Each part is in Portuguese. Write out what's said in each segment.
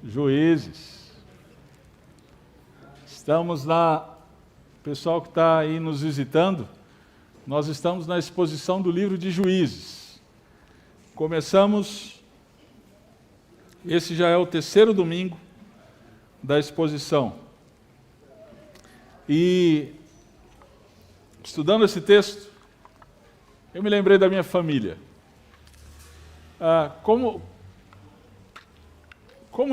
Juízes. Estamos pessoal que está aí nos visitando, nós estamos na exposição do livro de Juízes. Começamos, esse já é o terceiro domingo da exposição. E, estudando esse texto, eu me lembrei da minha família. Como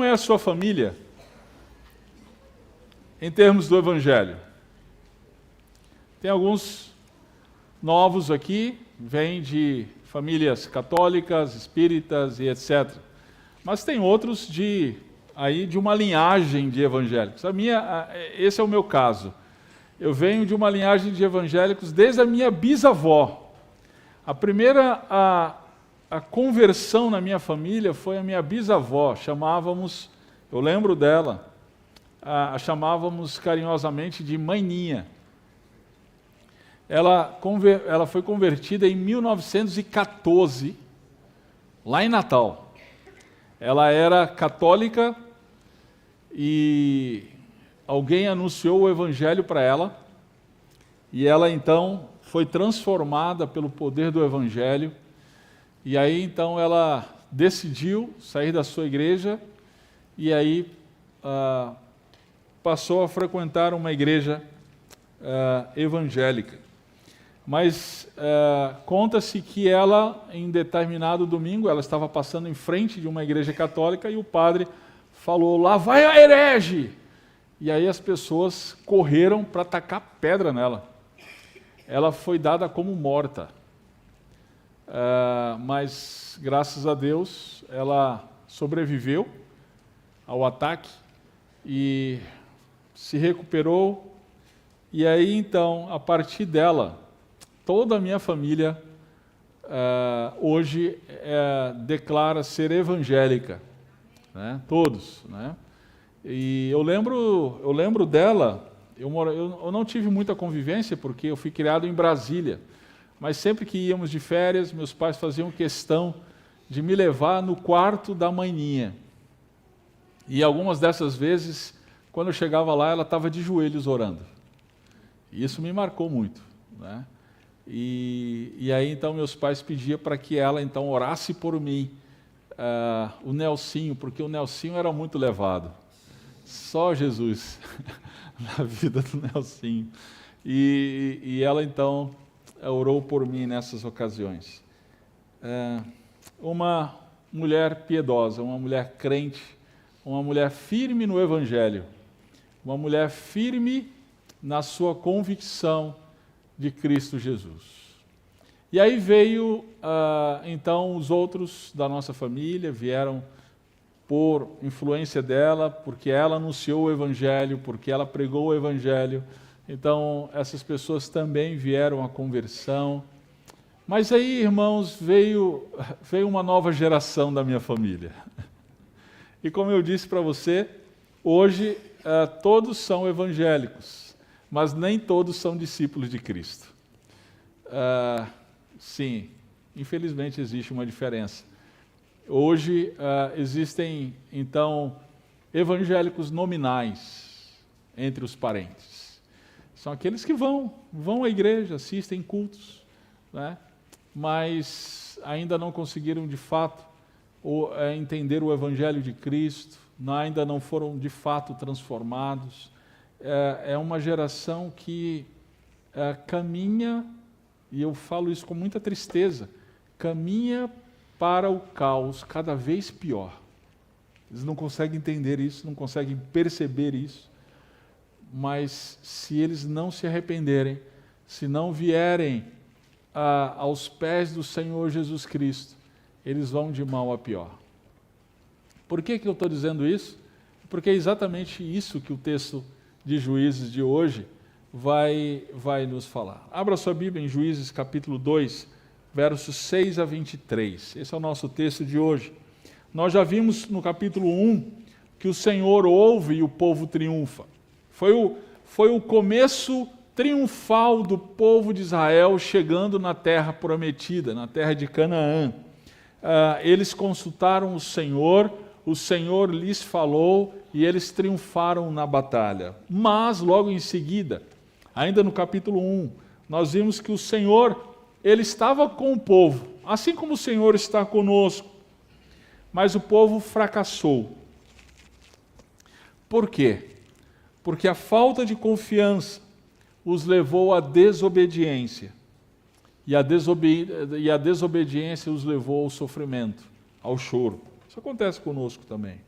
é a sua família em termos do Evangelho? Tem alguns novos aqui, vêm de famílias católicas, espíritas e etc. Mas tem outros de uma linhagem de evangélicos. Esse é o meu caso. Eu venho de uma linhagem de evangélicos desde a minha bisavó. A primeira a conversão na minha família foi a minha bisavó. Eu lembro dela, a chamávamos carinhosamente de Maininha. Ela foi convertida em 1914, lá em Natal. Ela era católica e alguém anunciou o Evangelho para ela, e ela então foi transformada pelo poder do Evangelho, e aí então ela decidiu sair da sua igreja, e aí passou a frequentar uma igreja evangélica. Mas conta-se que ela, em determinado domingo, ela estava passando em frente de uma igreja católica e o padre falou, lá vai a herege! E aí as pessoas correram para tacar pedra nela. Ela foi dada como morta. Mas, graças a Deus, ela sobreviveu ao ataque e se recuperou. E aí, então, a partir dela, toda a minha família hoje declara ser evangélica, né? Todos, né? E eu lembro dela. Eu não tive muita convivência porque eu fui criado em Brasília, mas sempre que íamos de férias, meus pais faziam questão de me levar no quarto da Maininha. E algumas dessas vezes, quando eu chegava lá, ela estava de joelhos orando. E isso me marcou muito, né? E aí então meus pais pediam para que ela então orasse por mim, o Nelsinho, porque o Nelsinho era muito levado. Só Jesus na vida do Nelsinho. E ela então orou por mim nessas ocasiões. Uma mulher piedosa, uma mulher crente, uma mulher firme no Evangelho, uma mulher firme na sua convicção de Cristo Jesus. E aí veio, então, os outros da nossa família, vieram por influência dela, porque ela anunciou o Evangelho, porque ela pregou o Evangelho. Então, essas pessoas também vieram à conversão. Mas aí, irmãos, veio uma nova geração da minha família. E como eu disse para você, hoje todos são evangélicos, mas nem todos são discípulos de Cristo. Sim, infelizmente existe uma diferença. Hoje existem, então, evangélicos nominais entre os parentes. São aqueles que vão à igreja, assistem cultos, né? Mas ainda não conseguiram, de fato, entender o Evangelho de Cristo, ainda não foram, de fato, transformados. É uma geração que caminha, e eu falo isso com muita tristeza, caminha para o caos cada vez pior. Eles não conseguem entender isso, não conseguem perceber isso, mas se eles não se arrependerem, se não vierem aos pés do Senhor Jesus Cristo, eles vão de mal a pior. Por que eu estou dizendo isso? Porque é exatamente isso que o texto de Juízes de hoje vai nos falar. Abra sua Bíblia em Juízes capítulo 2, versos 6 a 23. Esse é o nosso texto de hoje. Nós já vimos no capítulo 1 que o Senhor ouve e o povo triunfa. Foi o começo triunfal do povo de Israel chegando na terra prometida, na terra de Canaã. Eles consultaram o Senhor o Senhor lhes falou e eles triunfaram na batalha. Mas, logo em seguida, ainda no capítulo 1, nós vimos que o Senhor, ele estava com o povo, assim como o Senhor está conosco, mas o povo fracassou. Por quê? Porque a falta de confiança os levou à desobediência. E a desobediência os levou ao sofrimento, ao choro. Isso acontece conosco também.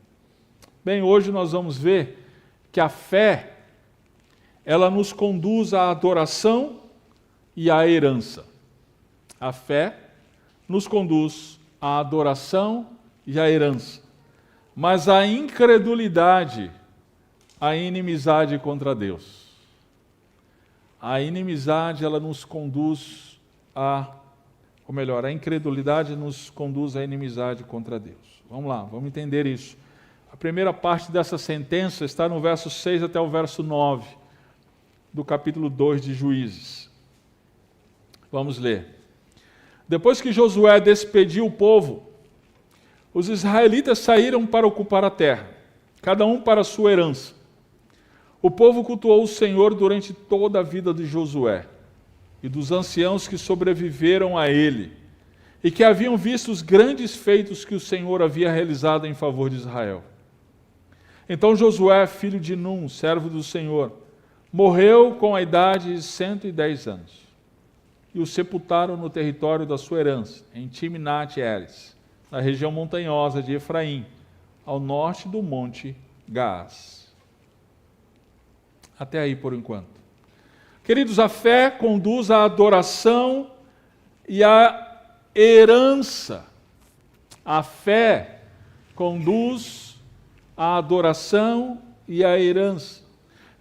Bem, hoje nós vamos ver que a fé, ela nos conduz à adoração e à herança. A fé nos conduz à adoração e à herança. Mas a incredulidade, a inimizade contra Deus. A inimizade, ela nos conduz a incredulidade nos conduz à inimizade contra Deus. Vamos lá, vamos entender isso. A primeira parte dessa sentença está no verso 6 até o verso 9, do capítulo 2 de Juízes. Vamos ler. Depois que Josué despediu o povo, os israelitas saíram para ocupar a terra, cada um para a sua herança. O povo cultuou o Senhor durante toda a vida de Josué e dos anciãos que sobreviveram a ele, e que haviam visto os grandes feitos que o Senhor havia realizado em favor de Israel. Então Josué, filho de Num, servo do Senhor, morreu com a idade de 110 anos, e o sepultaram no território da sua herança, em Timnat-Heres, na região montanhosa de Efraim, ao norte do monte Gaás. Até aí por enquanto. Queridos, a fé conduz à adoração e à herança. A fé conduz à adoração e à herança.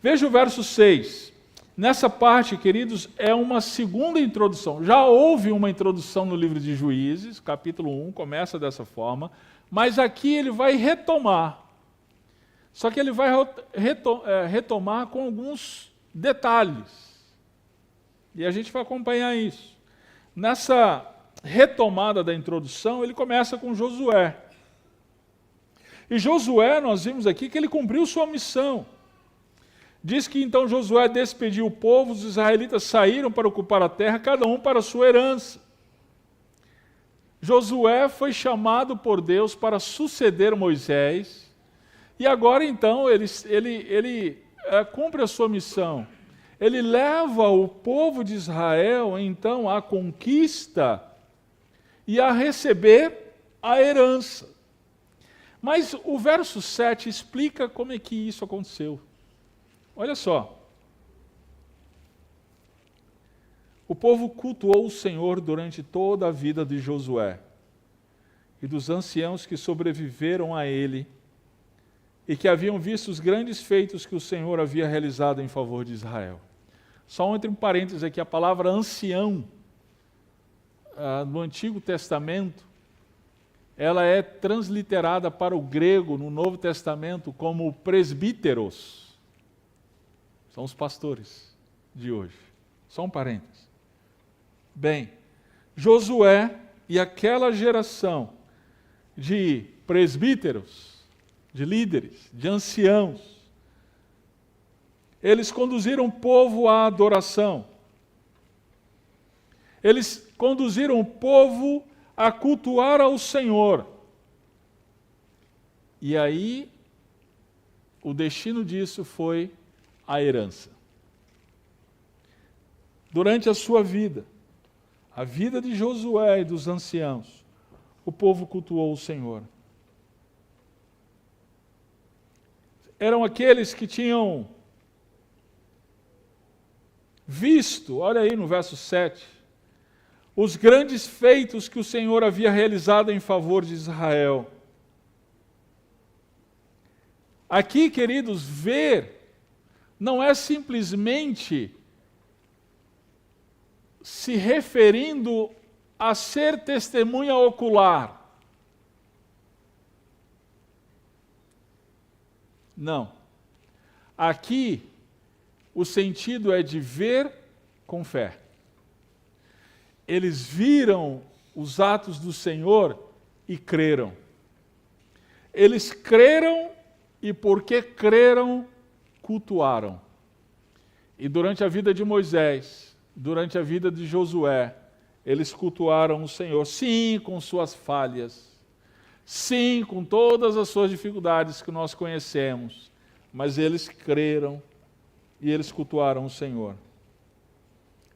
Veja o verso 6. Nessa parte, queridos, é uma segunda introdução. Já houve uma introdução no livro de Juízes, capítulo 1, começa dessa forma, mas aqui ele vai retomar. Só que ele vai retomar com alguns detalhes. E a gente vai acompanhar isso. Nessa retomada da introdução, ele começa com Josué. E Josué, nós vimos aqui que ele cumpriu sua missão. Diz que então Josué despediu o povo, os israelitas saíram para ocupar a terra, cada um para a sua herança. Josué foi chamado por Deus para suceder Moisés, e agora então ele cumpre a sua missão. Ele leva o povo de Israel então à conquista e a receber a herança. Mas o verso 7 explica como é que isso aconteceu. Olha só. O povo cultuou o Senhor durante toda a vida de Josué e dos anciãos que sobreviveram a ele e que haviam visto os grandes feitos que o Senhor havia realizado em favor de Israel. Só entre um parênteses aqui, a palavra ancião, no Antigo Testamento, ela é transliterada para o grego no Novo Testamento como presbíteros. São os pastores de hoje. Só um parênteses. Bem, Josué e aquela geração de presbíteros, de líderes, de anciãos, eles conduziram o povo à adoração. Eles conduziram o povo a cultuar ao Senhor. E aí, o destino disso foi a herança. Durante a sua vida, a vida de Josué e dos anciãos, o povo cultuou o Senhor. Eram aqueles que tinham visto, olha aí no verso 7, os grandes feitos que o Senhor havia realizado em favor de Israel. Aqui, queridos, ver não é simplesmente se referindo a ser testemunha ocular. Não. Aqui, o sentido é de ver com fé. Eles viram os atos do Senhor e creram. Eles creram e porque creram, cultuaram. E durante a vida de Moisés, durante a vida de Josué, eles cultuaram o Senhor, sim, com suas falhas, sim, com todas as suas dificuldades que nós conhecemos, mas eles creram e eles cultuaram o Senhor.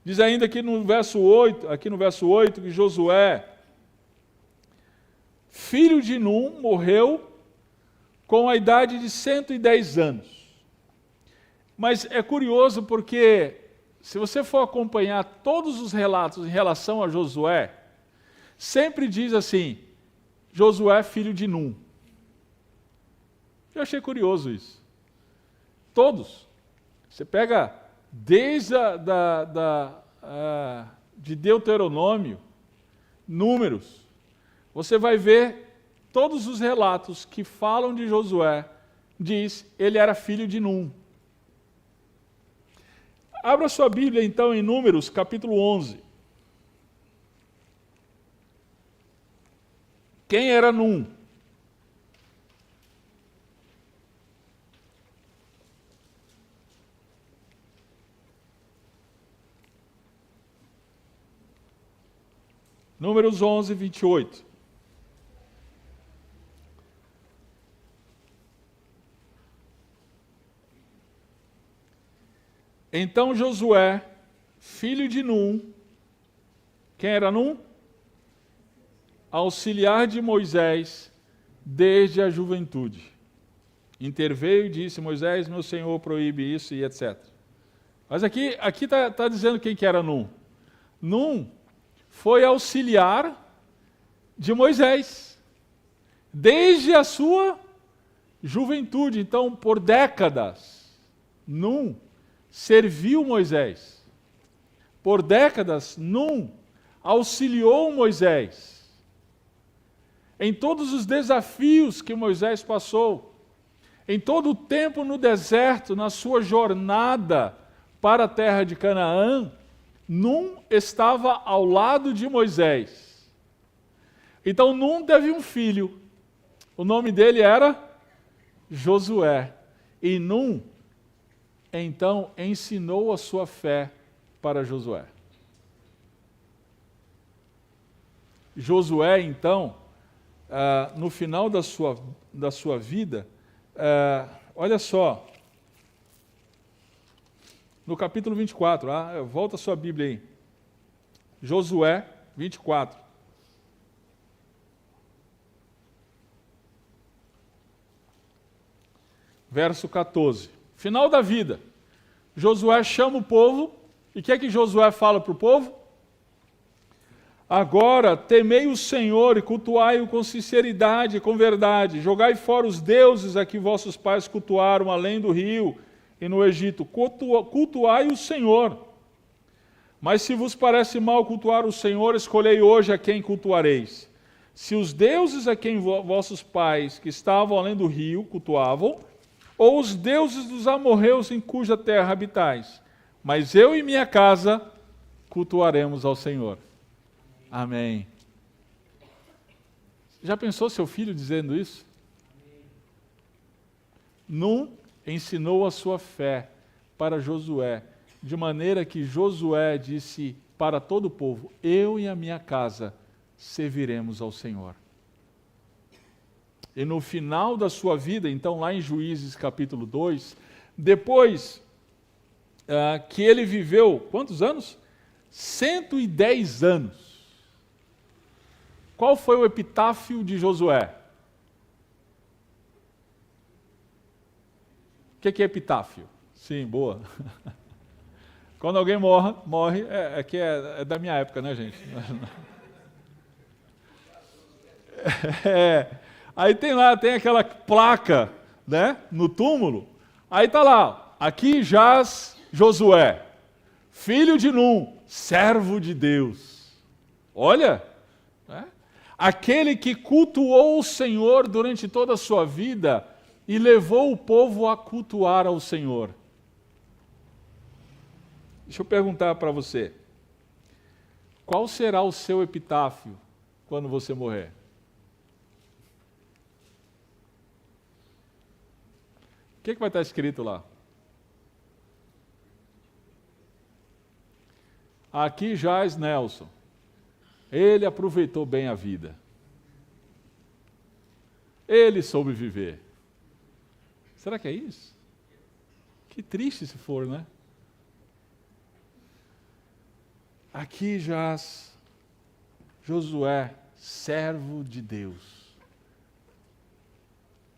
Diz ainda aqui no verso 8, que Josué, filho de Num, morreu com a idade de 110 anos. Mas é curioso porque, se você for acompanhar todos os relatos em relação a Josué, sempre diz assim, Josué, filho de Num. Eu achei curioso isso. Todos. Você pega desde de Deuteronômio, Números, você vai ver todos os relatos que falam de Josué, diz, ele era filho de Num. Abra sua Bíblia então em Números, capítulo 11. Quem era Num? Números 11, 28. Então Josué, filho de Num, quem era Num? Auxiliar de Moisés desde a juventude. Interveio e disse, Moisés, meu senhor proíbe isso e etc. Mas aqui está dizendo quem que era Num. Num foi auxiliar de Moisés, desde a sua juventude. Então, por décadas, Num serviu Moisés. Por décadas, Num auxiliou Moisés em todos os desafios que Moisés passou, em todo o tempo no deserto, na sua jornada para a terra de Canaã, Num estava ao lado de Moisés. Então Num teve um filho, o nome dele era Josué, e Num então ensinou a sua fé para Josué. Josué, então, no final da sua vida, olha só, no capítulo 24, volta a sua Bíblia aí, Josué 24. Verso 14. Final da vida, Josué chama o povo, e o que é que Josué fala para o povo? Agora temei o Senhor e cultuai-o com sinceridade e com verdade, jogai fora os deuses a que vossos pais cultuaram além do rio e no Egito, cultuai o Senhor. Mas se vos parece mal cultuar o Senhor, escolhei hoje a quem cultuareis. Se os deuses a quem vossos pais, que estavam além do rio, cultuavam, ou os deuses dos amorreus em cuja terra habitais. Mas eu e minha casa cultuaremos ao Senhor. Amém. Já pensou seu filho dizendo isso? Num ensinou a sua fé para Josué, de maneira que Josué disse para todo o povo, eu e a minha casa serviremos ao Senhor. E no final da sua vida, então lá em Juízes capítulo 2, depois que ele viveu, quantos anos? 110 anos. Qual foi o epitáfio de Josué? O que é epitáfio? Sim, boa. Quando alguém morre, é da minha época, né, gente? Aí tem aquela placa, né, no túmulo, aí está lá, aqui jaz Josué, filho de Num, servo de Deus. Olha, né? Aquele que cultuou o Senhor durante toda a sua vida e levou o povo a cultuar ao Senhor. Deixa eu perguntar para você, qual será o seu epitáfio quando você morrer? que vai estar escrito lá? Aqui jaz Nelson. Ele aproveitou bem a vida. Ele soube viver. Será que é isso? Que triste se for, né? Aqui jaz Josué, servo de Deus.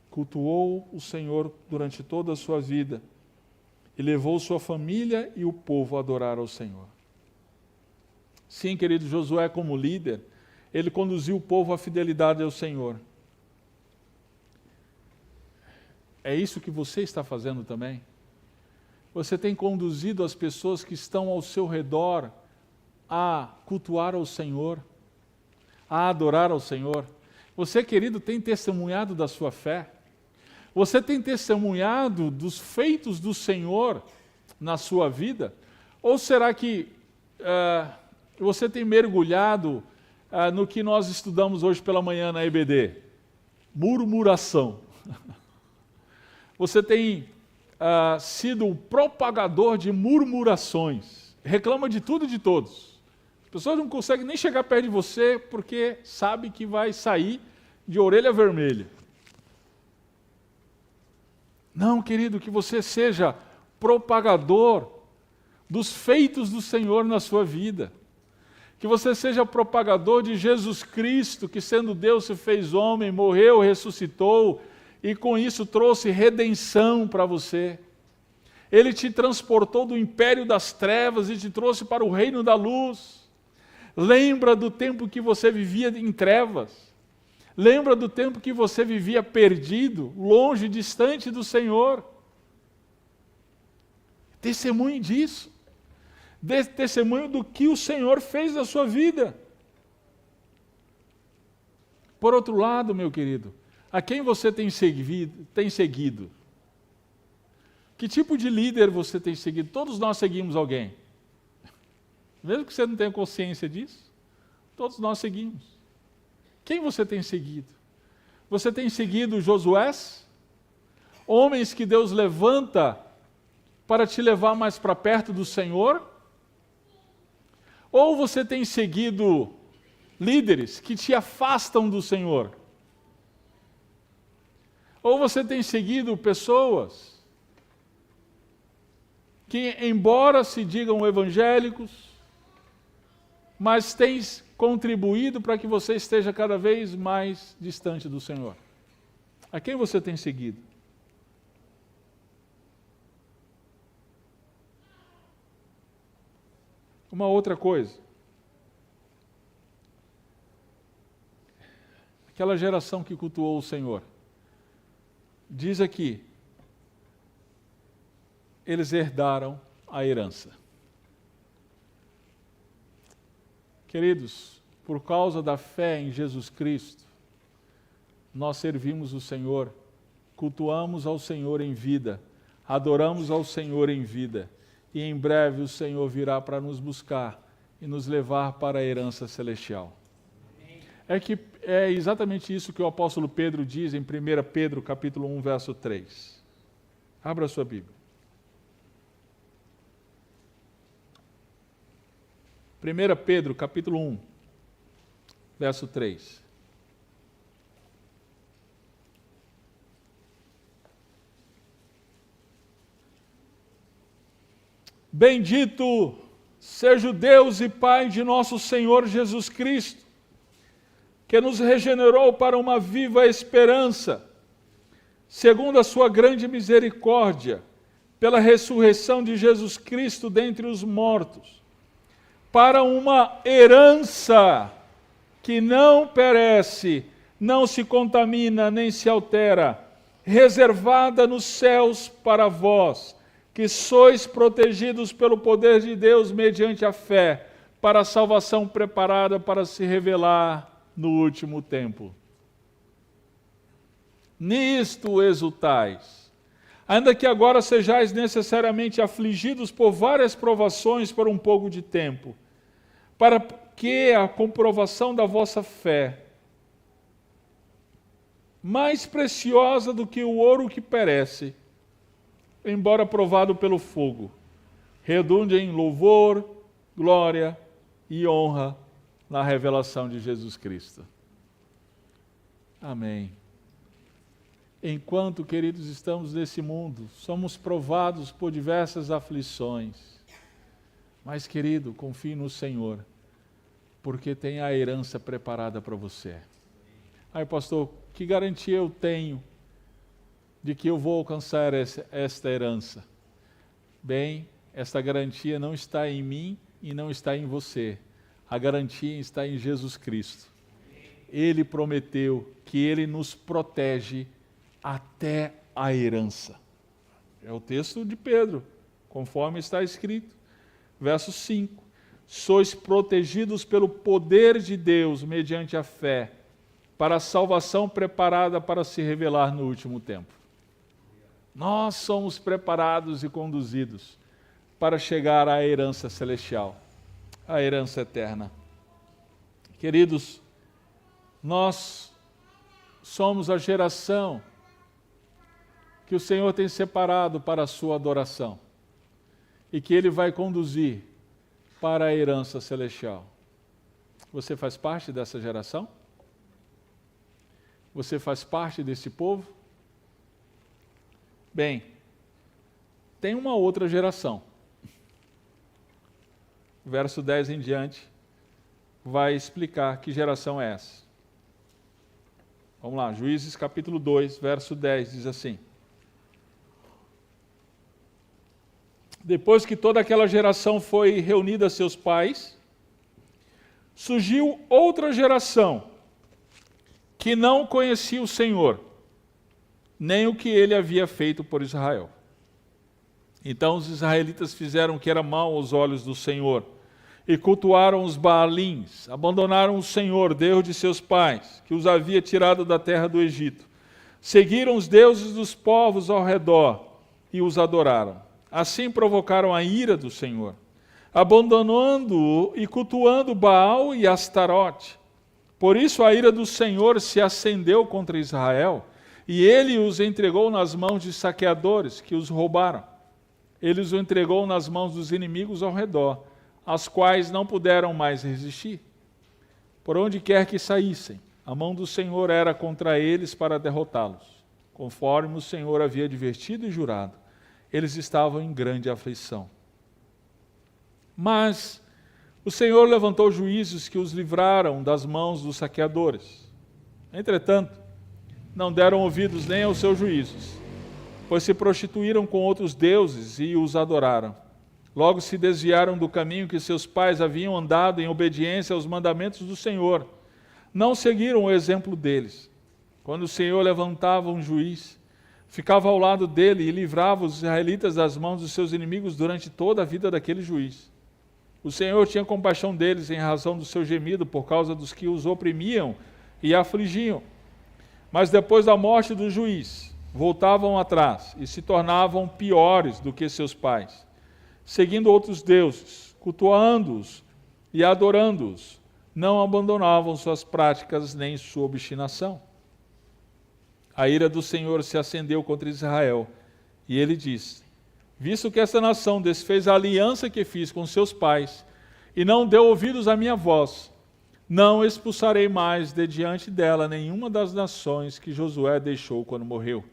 Cultuou o Senhor durante toda a sua vida e levou sua família e o povo a adorar ao Senhor. Sim, querido, Josué como líder, ele conduziu o povo à fidelidade ao Senhor. É isso que você está fazendo também? Você tem conduzido as pessoas que estão ao seu redor a cultuar ao Senhor, a adorar ao Senhor? Você, querido, tem testemunhado da sua fé? Você tem testemunhado dos feitos do Senhor na sua vida? Ou será que você tem mergulhado no que nós estudamos hoje pela manhã na EBD? Murmuração. Você tem sido um propagador de murmurações. Reclama de tudo e de todos. As pessoas não conseguem nem chegar perto de você porque sabe que vai sair de orelha vermelha. Não, querido, que você seja propagador dos feitos do Senhor na sua vida. Que você seja propagador de Jesus Cristo, que sendo Deus se fez homem, morreu, ressuscitou, e com isso trouxe redenção para você. Ele te transportou do império das trevas e te trouxe para o reino da luz. Lembra do tempo que você vivia em trevas. Lembra do tempo que você vivia perdido, longe, distante do Senhor. Testemunhe disso. Dê testemunho do que o Senhor fez na sua vida. Por outro lado, meu querido, a quem você tem seguido? Que tipo de líder você tem seguido? Todos nós seguimos alguém. Mesmo que você não tenha consciência disso, todos nós seguimos. Quem você tem seguido? Você tem seguido Josués? Homens que Deus levanta para te levar mais para perto do Senhor? Ou você tem seguido líderes que te afastam do Senhor? Ou você tem seguido pessoas que, embora se digam evangélicos, mas têm contribuído para que você esteja cada vez mais distante do Senhor? A quem você tem seguido? Uma outra coisa. Aquela geração que cultuou o Senhor. Diz aqui, eles herdaram a herança. Queridos, por causa da fé em Jesus Cristo, nós servimos o Senhor, cultuamos ao Senhor em vida, adoramos ao Senhor em vida, e em breve o Senhor virá para nos buscar e nos levar para a herança celestial. É exatamente isso que o apóstolo Pedro diz em 1 Pedro, capítulo 1, verso 3. Abra a sua Bíblia. 1 Pedro, capítulo 1, verso 3. Bendito seja o Deus e Pai de nosso Senhor Jesus Cristo, que nos regenerou para uma viva esperança, segundo a sua grande misericórdia, pela ressurreição de Jesus Cristo dentre os mortos, para uma herança que não perece, não se contamina, nem se altera, reservada nos céus para vós, que sois protegidos pelo poder de Deus mediante a fé, para a salvação preparada para se revelar no último tempo. Nisto exultais, ainda que agora sejais necessariamente afligidos por várias provações por um pouco de tempo, para que a comprovação da vossa fé, mais preciosa do que o ouro que perece, embora provado pelo fogo, redunde em louvor, glória e honra na revelação de Jesus Cristo. Amém. Enquanto, queridos, estamos nesse mundo, somos provados por diversas aflições. Mas, querido, confie no Senhor, porque tem a herança preparada para você. Aí, pastor, que garantia eu tenho de que eu vou alcançar esta herança? Bem, esta garantia não está em mim e não está em você. A garantia está em Jesus Cristo. Ele prometeu que Ele nos protege até a herança. É o texto de Pedro, conforme está escrito. Verso 5. Sois protegidos pelo poder de Deus mediante a fé, para a salvação preparada para se revelar no último tempo. Nós somos preparados e conduzidos para chegar à herança celestial, à herança eterna. Queridos, nós somos a geração que o Senhor tem separado para a sua adoração e que Ele vai conduzir para a herança celestial. Você faz parte dessa geração? Você faz parte desse povo? Bem, tem uma outra geração. Verso 10 em diante vai explicar que geração é essa. Vamos lá, Juízes capítulo 2, verso 10, diz assim: depois que toda aquela geração foi reunida a seus pais, surgiu outra geração que não conhecia o Senhor, nem o que Ele havia feito por Israel. Então os israelitas fizeram o que era mal aos olhos do Senhor, e cultuaram os Baalins, abandonaram o Senhor, Deus de seus pais, que os havia tirado da terra do Egito. Seguiram os deuses dos povos ao redor e os adoraram. Assim provocaram a ira do Senhor, abandonando-o e cultuando Baal e Astarote. Por isso a ira do Senhor se acendeu contra Israel, e ele os entregou nas mãos de saqueadores que os roubaram. Ele os entregou nas mãos dos inimigos ao redor, as quais não puderam mais resistir. Por onde quer que saíssem, a mão do Senhor era contra eles para derrotá-los. Conforme o Senhor havia advertido e jurado, eles estavam em grande aflição. Mas o Senhor levantou juízes que os livraram das mãos dos saqueadores. Entretanto, não deram ouvidos nem aos seus juízos, pois se prostituíram com outros deuses e os adoraram. Logo se desviaram do caminho que seus pais haviam andado em obediência aos mandamentos do Senhor. Não seguiram o exemplo deles. Quando o Senhor levantava um juiz, ficava ao lado dele e livrava os israelitas das mãos dos seus inimigos durante toda a vida daquele juiz. O Senhor tinha compaixão deles em razão do seu gemido por causa dos que os oprimiam e afligiam. Mas depois da morte do juiz, voltavam atrás e se tornavam piores do que seus pais, seguindo outros deuses, cultuando-os e adorando-os, não abandonavam suas práticas nem sua obstinação. A ira do Senhor se acendeu contra Israel, e ele disse: visto que esta nação desfez a aliança que fiz com seus pais, e não deu ouvidos à minha voz, não expulsarei mais de diante dela nenhuma das nações que Josué deixou quando morreu.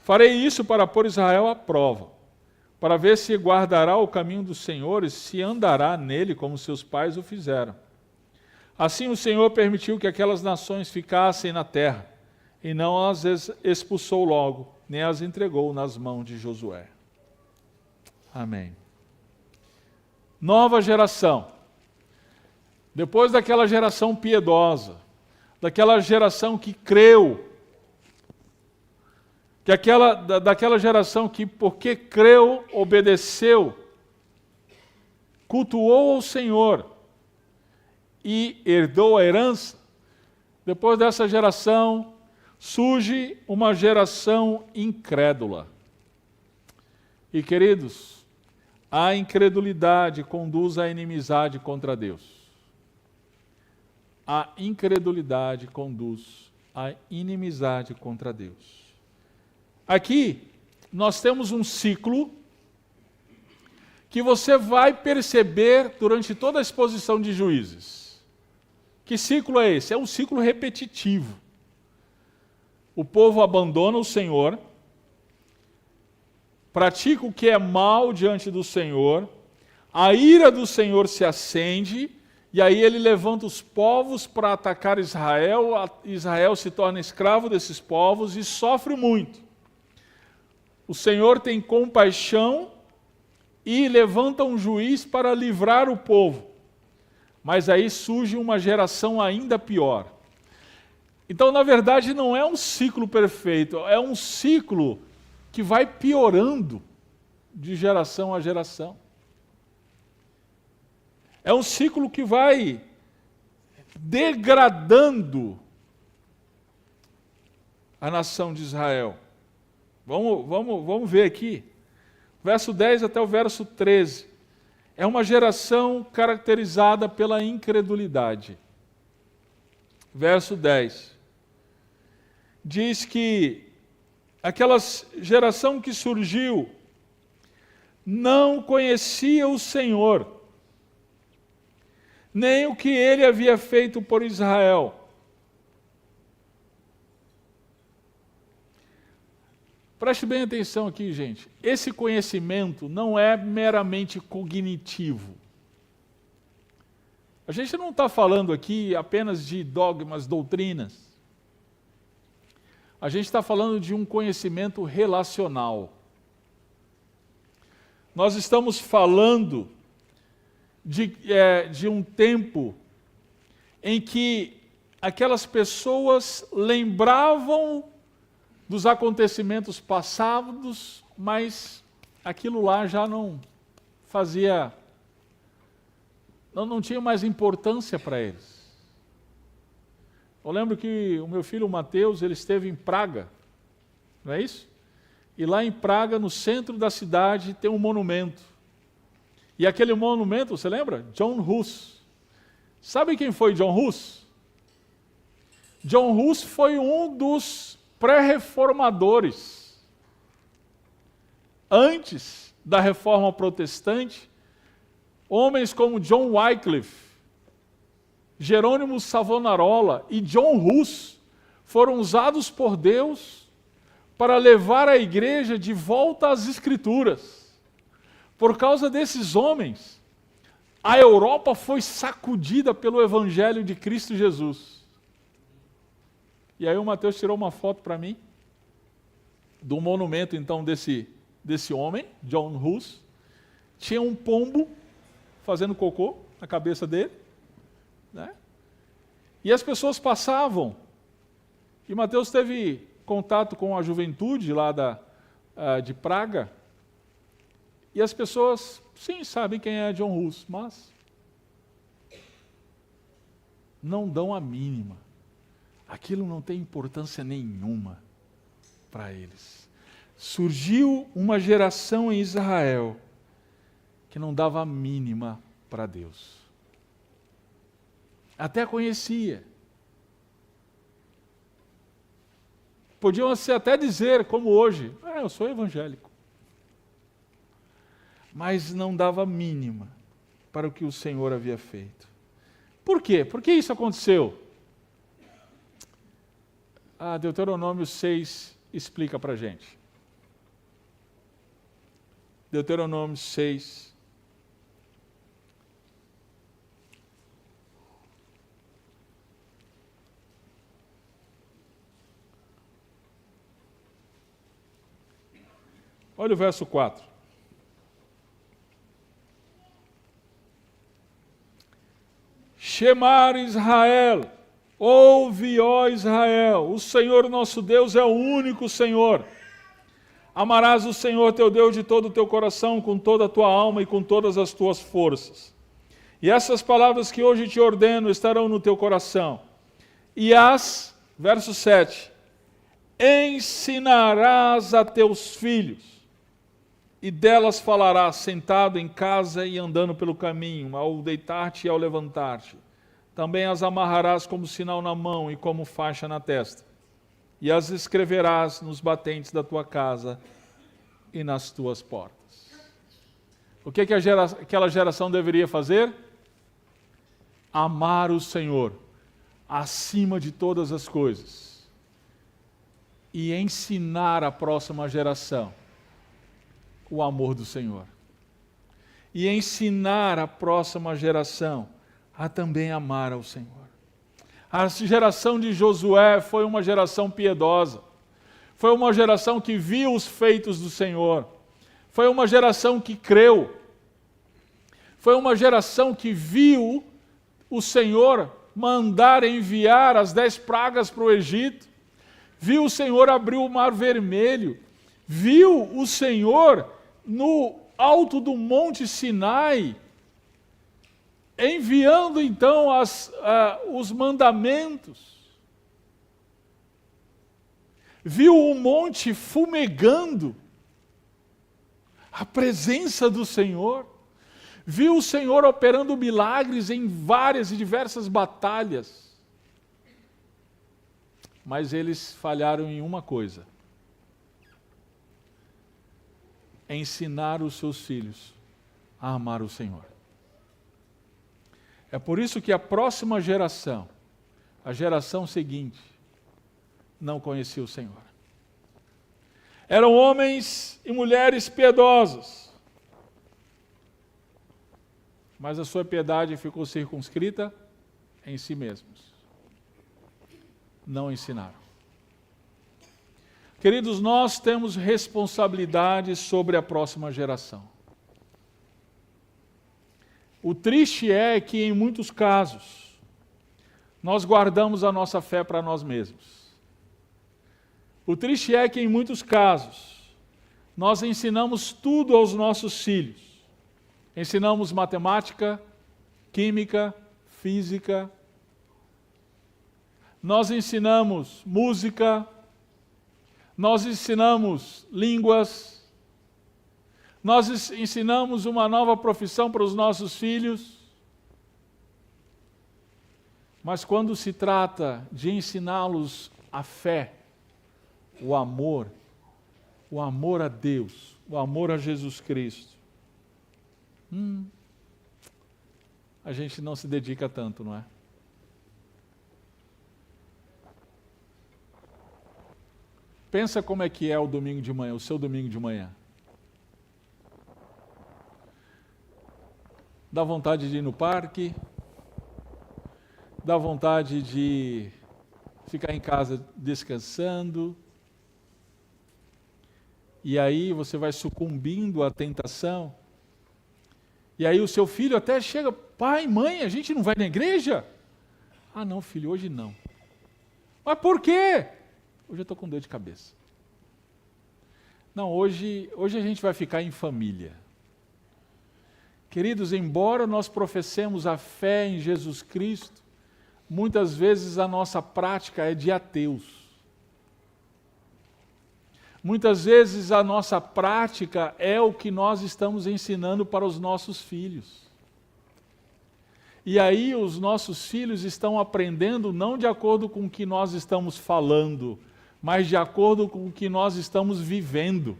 Farei isso para pôr Israel à prova, para ver se guardará o caminho do Senhor e se andará nele como seus pais o fizeram. Assim o Senhor permitiu que aquelas nações ficassem na terra, e não as expulsou logo, nem as entregou nas mãos de Josué. Amém. Nova geração. Depois daquela geração piedosa, daquela geração que creu, daquela geração que, porque creu, obedeceu, cultuou ao Senhor e herdou a herança, depois dessa geração surge uma geração incrédula. E, queridos, a incredulidade conduz à inimizade contra Deus. A incredulidade conduz à inimizade contra Deus. Aqui, nós temos um ciclo que você vai perceber durante toda a exposição de Juízes. Que ciclo é esse? É um ciclo repetitivo. O povo abandona o Senhor, pratica o que é mal diante do Senhor, a ira do Senhor se acende, e aí ele levanta os povos para atacar Israel, Israel se torna escravo desses povos e sofre muito. O Senhor tem compaixão e levanta um juiz para livrar o povo. Mas aí surge uma geração ainda pior. Então, na verdade, não é um ciclo perfeito, é um ciclo que vai piorando de geração a geração. É um ciclo que vai degradando a nação de Israel. Vamos ver aqui. Verso 10 até o verso 13. É uma geração caracterizada pela incredulidade. Verso 10. Diz que aquela geração que surgiu não conhecia o Senhor, nem o que ele havia feito por Israel. Preste bem atenção aqui, gente. Esse conhecimento não é meramente cognitivo. A gente não está falando aqui apenas de dogmas, doutrinas. A gente está falando de um conhecimento relacional. Nós estamos falando de um tempo em que aquelas pessoas lembravam dos acontecimentos passados, mas aquilo lá já não fazia, não tinha mais importância para eles. Eu lembro que o meu filho Mateus, ele esteve em Praga, não é isso? E lá em Praga, no centro da cidade, tem um monumento. E aquele monumento, você lembra? John Hus. Sabe quem foi John Hus? John Hus foi um dos pré-reformadores. Antes da reforma protestante, homens como John Wycliffe, Jerônimo Savonarola e John Hus foram usados por Deus para levar a igreja de volta às Escrituras. Por causa desses homens, a Europa foi sacudida pelo Evangelho de Cristo Jesus. E aí o Mateus tirou uma foto para mim, do monumento então desse homem, John Hus. Tinha um pombo fazendo cocô na cabeça dele, né? E as pessoas passavam. E Mateus teve contato com a juventude lá de Praga. E as pessoas, sim, sabem quem é John Hus, mas não dão a mínima. Aquilo não tem importância nenhuma para eles. Surgiu uma geração em Israel que não dava a mínima para Deus. Até conhecia. Podiam até dizer, como hoje, eu sou evangélico. Mas não dava a mínima para o que o Senhor havia feito. Por quê? Por que isso aconteceu? Deuteronômio 6 explica para a gente. Deuteronômio 6. Olha o verso 4. Shemar Israel, ouve, ó Israel, o Senhor nosso Deus é o único Senhor. Amarás o Senhor teu Deus de todo o teu coração, com toda a tua alma e com todas as tuas forças. E essas palavras que hoje te ordeno estarão no teu coração. E verso 7, ensinarás a teus filhos, e delas falarás sentado em casa e andando pelo caminho, ao deitar-te e ao levantar-te. Também as amarrarás como sinal na mão e como faixa na testa. E as escreverás nos batentes da tua casa e nas tuas portas. O que aquela geração deveria fazer? Amar o Senhor acima de todas as coisas e ensinar à próxima geração o amor do Senhor. E ensinar à próxima geração a também amar ao Senhor. A geração de Josué foi uma geração piedosa. Foi uma geração que viu os feitos do Senhor. Foi uma geração que creu. Foi uma geração que viu o Senhor mandar enviar as 10 pragas para o Egito. Viu o Senhor abrir o Mar Vermelho. Viu o Senhor no alto do Monte Sinai, enviando então os mandamentos. Viu o monte fumegando, a presença do Senhor. Viu o Senhor operando milagres em várias e diversas batalhas. Mas eles falharam em uma coisa: ensinar os seus filhos a amar o Senhor. É por isso que a próxima geração, a geração seguinte, não conhecia o Senhor. Eram homens e mulheres piedosos, mas a sua piedade ficou circunscrita em si mesmos. Não ensinaram. Queridos, nós temos responsabilidade sobre a próxima geração. O triste é que, em muitos casos, nós guardamos a nossa fé para nós mesmos. O triste é que, em muitos casos, nós ensinamos tudo aos nossos filhos. Ensinamos matemática, química, física. Nós ensinamos música. Nós ensinamos línguas. Nós ensinamos uma nova profissão para os nossos filhos. Mas quando se trata de ensiná-los a fé, o amor a Deus, o amor a Jesus Cristo, a gente não se dedica tanto, não é? Pensa como é que é o domingo de manhã, o seu domingo de manhã. Dá vontade de ir no parque, dá vontade de ficar em casa descansando, e aí você vai sucumbindo à tentação, e aí o seu filho até chega: pai, mãe, a gente não vai na igreja? Ah não, filho, hoje não. Mas por quê? Hoje eu estou com dor de cabeça. Não, hoje a gente vai ficar em família. Queridos, embora nós professemos a fé em Jesus Cristo, muitas vezes a nossa prática é de ateus. Muitas vezes a nossa prática é o que nós estamos ensinando para os nossos filhos. E aí os nossos filhos estão aprendendo não de acordo com o que nós estamos falando, mas de acordo com o que nós estamos vivendo.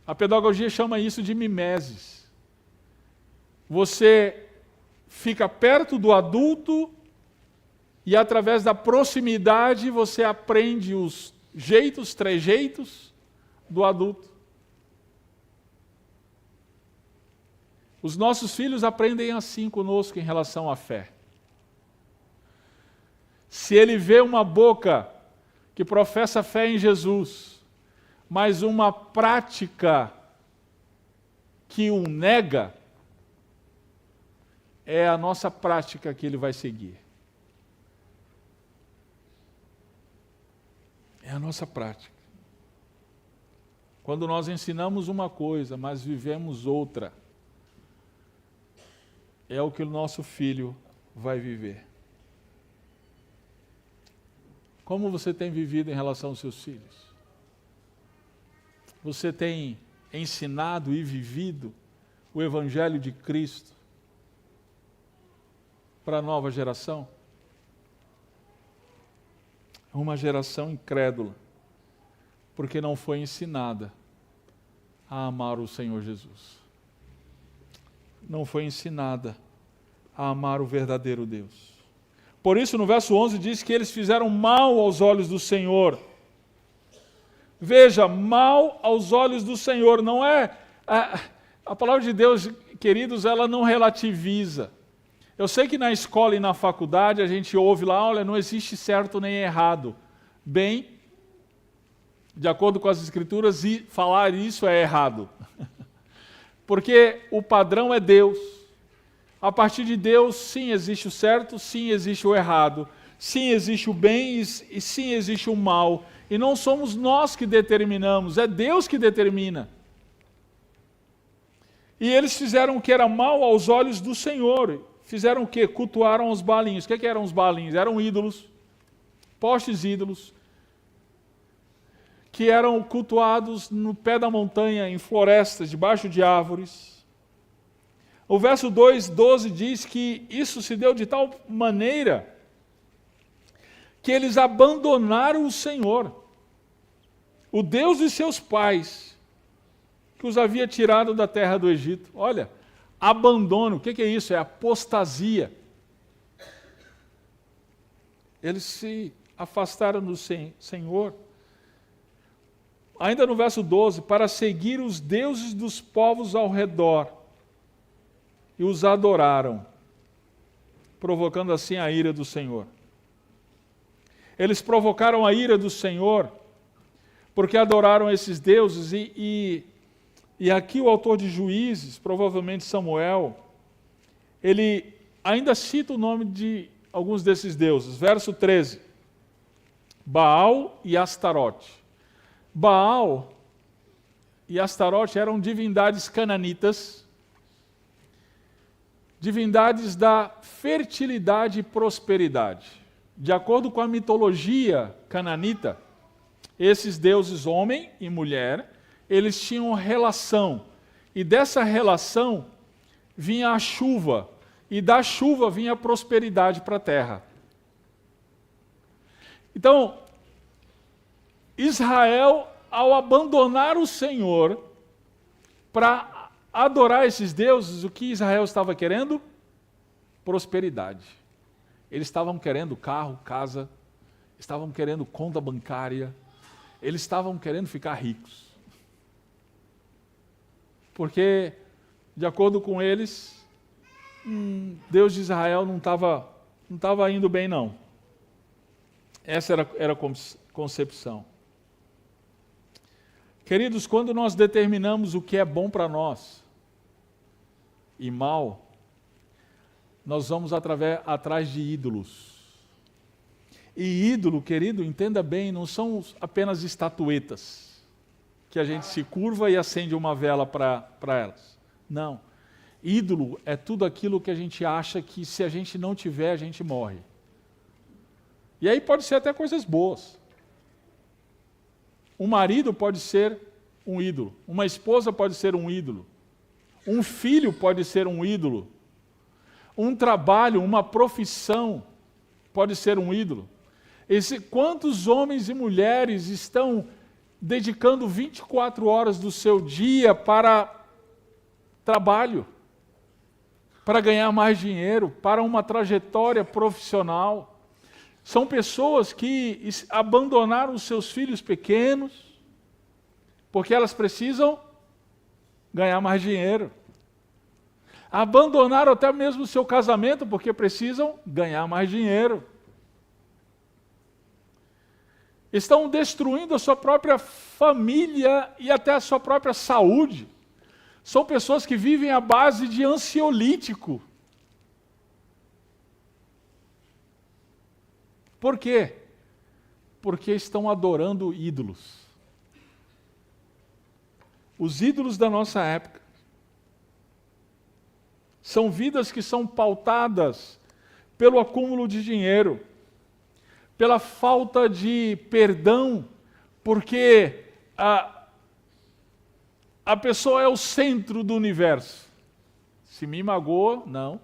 A pedagogia chama isso de mimeses. Você fica perto do adulto e, através da proximidade, você aprende os jeitos, trejeitos do adulto. Os nossos filhos aprendem assim conosco em relação à fé. Se ele vê uma boca que professa fé em Jesus, mas uma prática que o nega, é a nossa prática que ele vai seguir. É a nossa prática. Quando nós ensinamos uma coisa, mas vivemos outra, é o que o nosso filho vai viver. Como você tem vivido em relação aos seus filhos? Você tem ensinado e vivido o Evangelho de Cristo para a nova geração? É uma geração incrédula, porque não foi ensinada a amar o Senhor Jesus. Não foi ensinada a amar o verdadeiro Deus. Por isso, no verso 11 diz que eles fizeram mal aos olhos do Senhor. Veja, mal aos olhos do Senhor, não é... A palavra de Deus, queridos, ela não relativiza. Eu sei que na escola e na faculdade a gente ouve lá, olha, não existe certo nem errado. Bem, de acordo com as Escrituras, falar isso é errado. Porque o padrão é Deus. A partir de Deus, sim, existe o certo, sim, existe o errado. Sim, existe o bem e sim, existe o mal. E não somos nós que determinamos, é Deus que determina. E eles fizeram o que era mal aos olhos do Senhor. Fizeram o quê? Cultuaram os baalinhos. O que eram os baalinhos? Eram ídolos, postes ídolos, que eram cultuados no pé da montanha, em florestas, debaixo de árvores. O verso 2:12 diz que isso se deu de tal maneira que eles abandonaram o Senhor, o Deus de seus pais, que os havia tirado da terra do Egito. Olha, abandono, o que é isso? É apostasia. Eles se afastaram do Senhor. Ainda no verso 12, para seguir os deuses dos povos ao redor, e os adoraram, provocando assim a ira do Senhor. Eles provocaram a ira do Senhor, porque adoraram esses deuses, e aqui o autor de Juízes, provavelmente Samuel, ele ainda cita o nome de alguns desses deuses. Verso 13, Baal e Astarote. Baal e Astarote eram divindades cananitas, divindades da fertilidade e prosperidade. De acordo com a mitologia cananita, esses deuses, homem e mulher, eles tinham relação, e dessa relação vinha a chuva, e da chuva vinha a prosperidade para a terra. Então, Israel, ao abandonar o Senhor para adorar esses deuses, o que Israel estava querendo? Prosperidade. Eles estavam querendo carro, casa, estavam querendo conta bancária, eles estavam querendo ficar ricos. Porque, de acordo com eles, Deus de Israel não estava indo bem, não. Essa era a concepção. Queridos, quando nós determinamos o que é bom para nós e mal, nós vamos atrás de ídolos. E ídolo, querido, entenda bem, não são apenas estatuetas, que a gente se curva e acende uma vela para elas. Não. Ídolo é tudo aquilo que a gente acha que se a gente não tiver, a gente morre. E aí pode ser até coisas boas. Um marido pode ser um ídolo, uma esposa pode ser um ídolo, um filho pode ser um ídolo, um trabalho, uma profissão pode ser um ídolo. Quantos homens e mulheres estão dedicando 24 horas do seu dia para trabalho, para ganhar mais dinheiro, para uma trajetória profissional? São pessoas que abandonaram os seus filhos pequenos, porque elas precisam ganhar mais dinheiro. Abandonaram até mesmo o seu casamento, porque precisam ganhar mais dinheiro. Estão destruindo a sua própria família e até a sua própria saúde. São pessoas que vivem à base de ansiolítico. Por quê? Porque estão adorando ídolos. Os ídolos da nossa época são vidas que são pautadas pelo acúmulo de dinheiro, pela falta de perdão, porque a pessoa é o centro do universo. Se me magoa, não,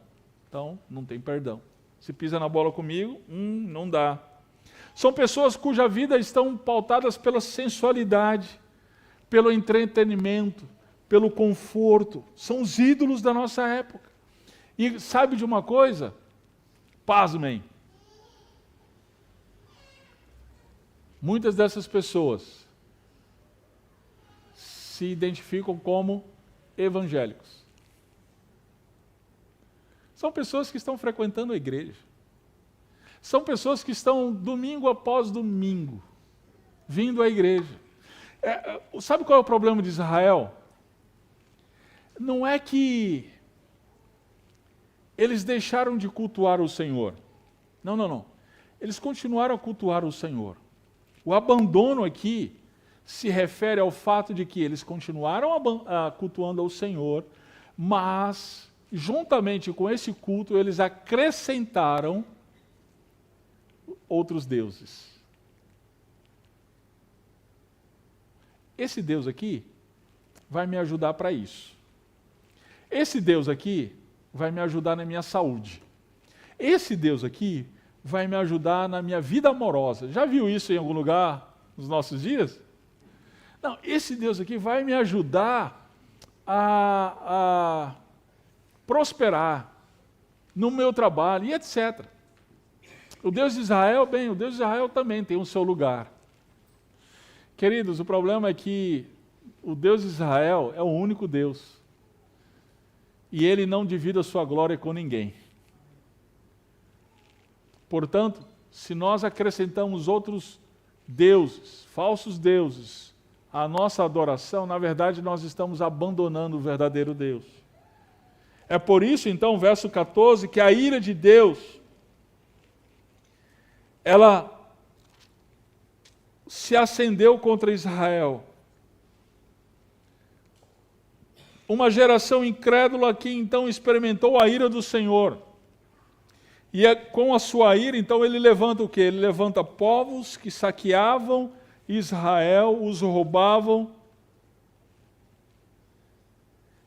então não tem perdão. Se pisa na bola comigo, não dá. São pessoas cuja vida estão pautadas pela sensualidade, pelo entretenimento, pelo conforto. São os ídolos da nossa época. E sabe de uma coisa? Pasmem. Muitas dessas pessoas se identificam como evangélicos. São pessoas que estão frequentando a igreja. São pessoas que estão domingo após domingo vindo à igreja. Sabe qual é o problema de Israel? Não é que eles deixaram de cultuar o Senhor. Não. Eles continuaram a cultuar o Senhor. O abandono aqui se refere ao fato de que eles continuaram cultuando ao Senhor, mas, juntamente com esse culto, eles acrescentaram outros deuses. Esse Deus aqui vai me ajudar para isso. Esse Deus aqui vai me ajudar na minha saúde. Esse Deus aqui vai me ajudar na minha vida amorosa. Já viu isso em algum lugar nos nossos dias? Não, esse Deus aqui vai me ajudar a prosperar no meu trabalho e etc. O Deus de Israel, o Deus de Israel também tem o seu lugar. Queridos, o problema é que o Deus de Israel é o único Deus. E ele não divide a sua glória com ninguém. Portanto, se nós acrescentamos outros deuses, falsos deuses, à nossa adoração, na verdade nós estamos abandonando o verdadeiro Deus. É por isso, então, verso 14, que a ira de Deus, ela se acendeu contra Israel. Uma geração incrédula que então experimentou a ira do Senhor. E com a sua ira, então, ele levanta o quê? Ele levanta povos que saqueavam Israel, os roubavam.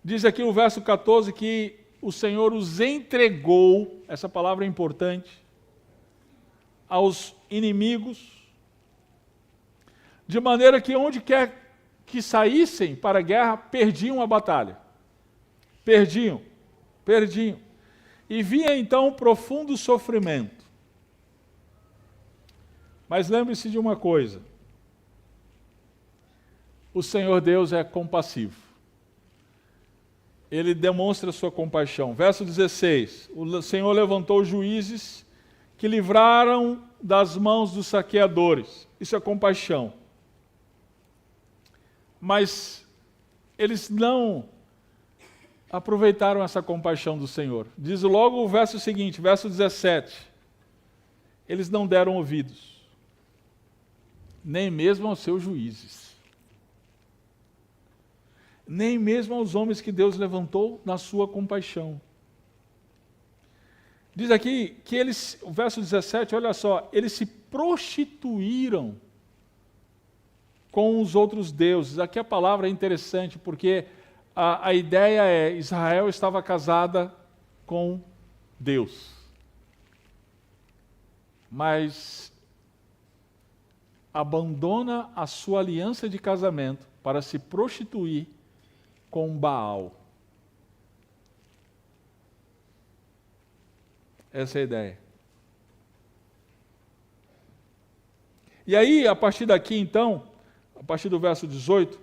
Diz aqui no verso 14 que o Senhor os entregou, essa palavra é importante, aos inimigos, de maneira que onde quer que saíssem para a guerra, perdiam a batalha. Perdiam. E vinha então um profundo sofrimento. Mas lembre-se de uma coisa: o Senhor Deus é compassivo. Ele demonstra sua compaixão. Verso 16: o Senhor levantou juízes que livraram das mãos dos saqueadores. Isso é compaixão. Mas eles não aproveitaram essa compaixão do Senhor. Diz logo o verso seguinte, verso 17. Eles não deram ouvidos, nem mesmo aos seus juízes, nem mesmo aos homens que Deus levantou na sua compaixão. Diz aqui que eles, o verso 17, olha só, eles se prostituíram com os outros deuses. Aqui a palavra é interessante, porque a ideia é, Israel estava casada com Deus. Mas abandona a sua aliança de casamento para se prostituir com Baal. Essa é a ideia. E aí, a partir daqui, então, a partir do verso 18,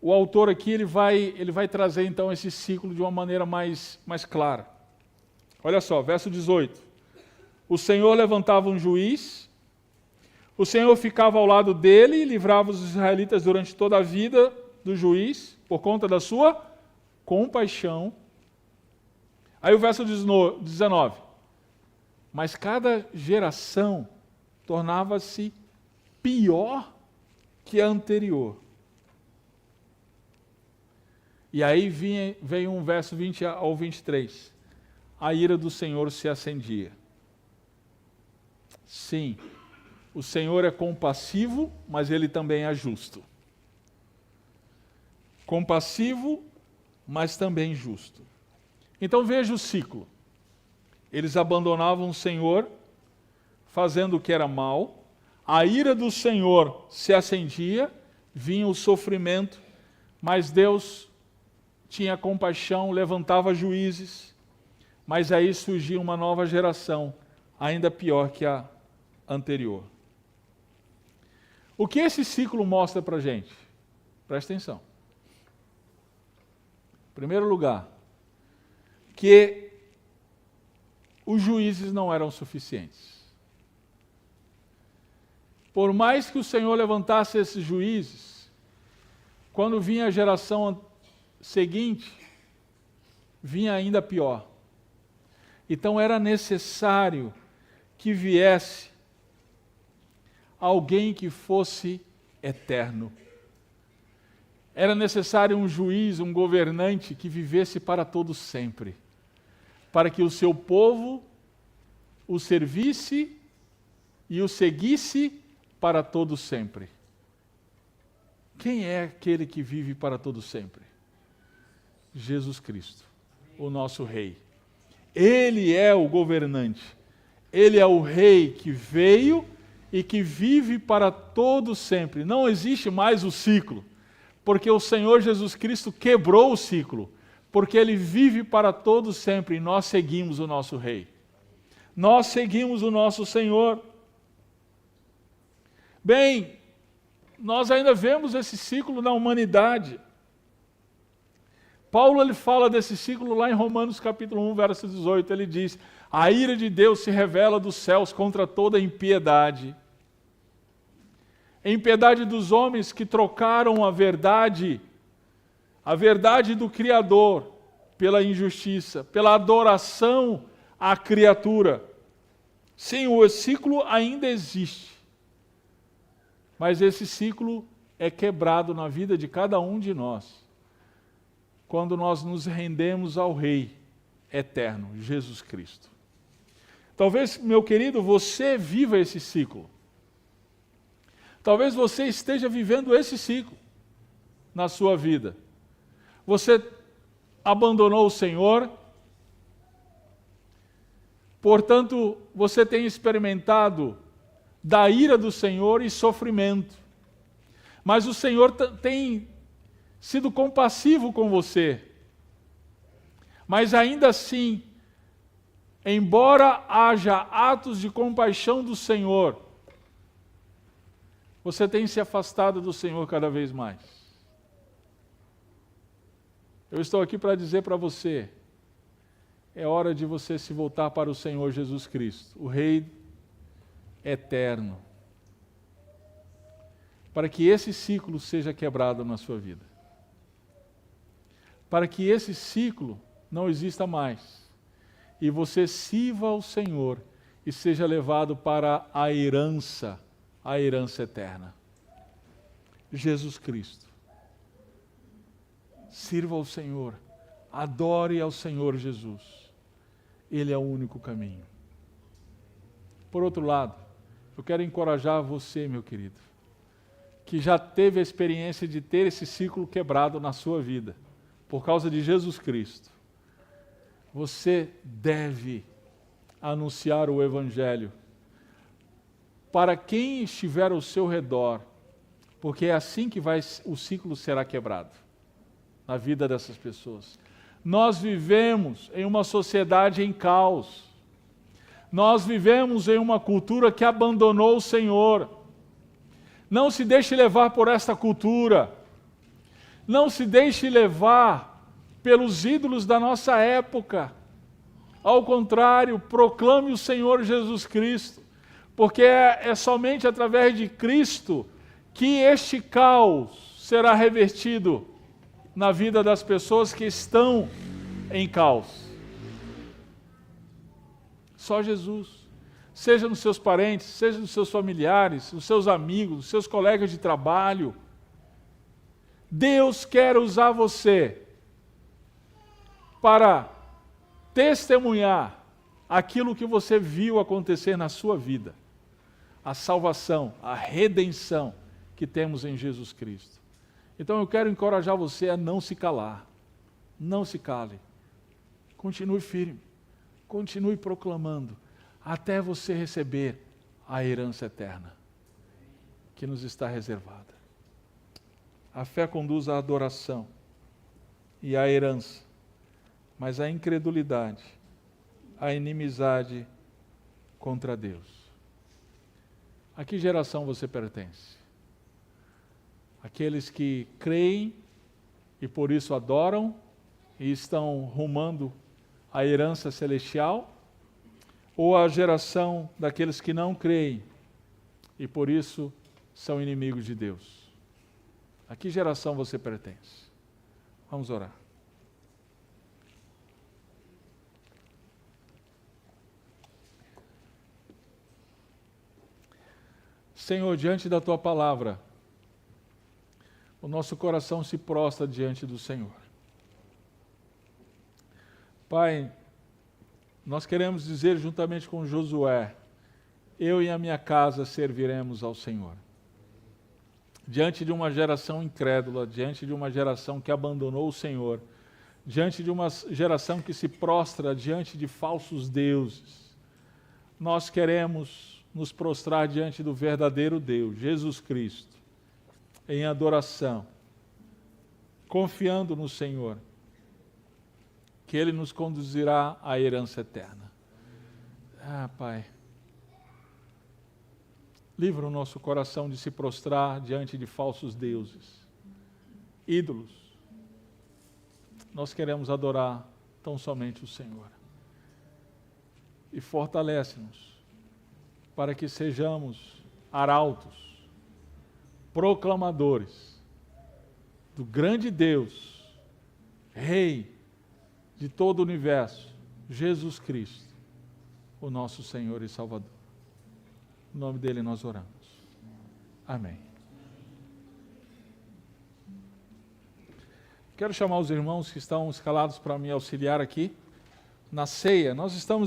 o autor aqui ele vai trazer então esse ciclo de uma maneira mais clara. Olha só, verso 18. O Senhor levantava um juiz, o Senhor ficava ao lado dele e livrava os israelitas durante toda a vida do juiz, por conta da sua compaixão. Aí o verso 19. Mas cada geração tornava-se pior que a anterior. E aí vem um verso 20 ao 23. A ira do Senhor se acendia. Sim, o Senhor é compassivo, mas Ele também é justo. Compassivo, mas também justo. Então veja o ciclo. Eles abandonavam o Senhor, fazendo o que era mal, a ira do Senhor se acendia, vinha o sofrimento, mas Deus tinha compaixão, levantava juízes, mas aí surgia uma nova geração, ainda pior que a anterior. O que esse ciclo mostra para a gente? Presta atenção. Em primeiro lugar, que os juízes não eram suficientes. Por mais que o Senhor levantasse esses juízes, quando vinha a geração seguinte, vinha ainda pior. Então era necessário que viesse alguém que fosse eterno. Era necessário um juiz, um governante que vivesse para todo sempre, para que o seu povo o servisse e o seguisse para todo sempre. Quem é aquele que vive para todo sempre? Jesus Cristo, o nosso Rei. Ele é o governante. Ele é o Rei que veio e que vive para todo sempre. Não existe mais o ciclo, porque o Senhor Jesus Cristo quebrou o ciclo, porque Ele vive para todo sempre e nós seguimos o nosso Rei. Nós seguimos o nosso Senhor. Bem, nós ainda vemos esse ciclo na humanidade. Paulo ele fala desse ciclo lá em Romanos capítulo 1, verso 18, ele diz: a ira de Deus se revela dos céus contra toda impiedade. A impiedade dos homens que trocaram a verdade do Criador, pela injustiça, pela adoração à criatura. Sim, o ciclo ainda existe, mas esse ciclo é quebrado na vida de cada um de nós, quando nós nos rendemos ao Rei eterno, Jesus Cristo. Talvez, meu querido, você viva esse ciclo. Talvez você esteja vivendo esse ciclo na sua vida. Você abandonou o Senhor, portanto, você tem experimentado da ira do Senhor e sofrimento. Mas o Senhor tem sido compassivo com você. Mas ainda assim, embora haja atos de compaixão do Senhor, você tem se afastado do Senhor cada vez mais. Eu estou aqui para dizer para você, é hora de você se voltar para o Senhor Jesus Cristo, o Rei eterno, para que esse ciclo seja quebrado na sua vida. Para que esse ciclo não exista mais. E você sirva ao Senhor e seja levado para a herança eterna. Jesus Cristo. Sirva ao Senhor, adore ao Senhor Jesus. Ele é o único caminho. Por outro lado, eu quero encorajar você, meu querido, que já teve a experiência de ter esse ciclo quebrado na sua vida, por causa de Jesus Cristo. Você deve anunciar o Evangelho para quem estiver ao seu redor, porque é assim que o ciclo será quebrado na vida dessas pessoas. Nós vivemos em uma sociedade em caos. Nós vivemos em uma cultura que abandonou o Senhor. Não se deixe levar por esta cultura. Não se deixe levar pelos ídolos da nossa época. Ao contrário, proclame o Senhor Jesus Cristo, porque é somente através de Cristo que este caos será revertido na vida das pessoas que estão em caos. Só Jesus. Seja nos seus parentes, seja nos seus familiares, nos seus amigos, nos seus colegas de trabalho. Deus quer usar você para testemunhar aquilo que você viu acontecer na sua vida. A salvação, a redenção que temos em Jesus Cristo. Então eu quero encorajar você a não se calar. Não se cale. Continue firme. Continue proclamando até você receber a herança eterna. que nos está reservada. A fé conduz à adoração e à herança, mas a incredulidade, a inimizade contra Deus. A que geração você pertence? Aqueles que creem e por isso adoram e estão rumando à herança celestial? Ou a geração daqueles que não creem e por isso são inimigos de Deus? A que geração você pertence? Vamos orar. Senhor, diante da Tua palavra, o nosso coração se prostra diante do Senhor. Pai, nós queremos dizer juntamente com Josué, eu e a minha casa serviremos ao Senhor. Diante de uma geração incrédula, diante de uma geração que abandonou o Senhor, diante de uma geração que se prostra diante de falsos deuses, nós queremos nos prostrar diante do verdadeiro Deus, Jesus Cristo, em adoração, confiando no Senhor, que Ele nos conduzirá à herança eterna. Pai, livra o nosso coração de se prostrar diante de falsos deuses, ídolos. Nós queremos adorar tão somente o Senhor. E fortalece-nos para que sejamos arautos, proclamadores do grande Deus, Rei de todo o universo, Jesus Cristo, o nosso Senhor e Salvador. Em nome dele nós oramos. Amém. Quero chamar os irmãos que estão escalados para me auxiliar aqui na ceia. Nós estamos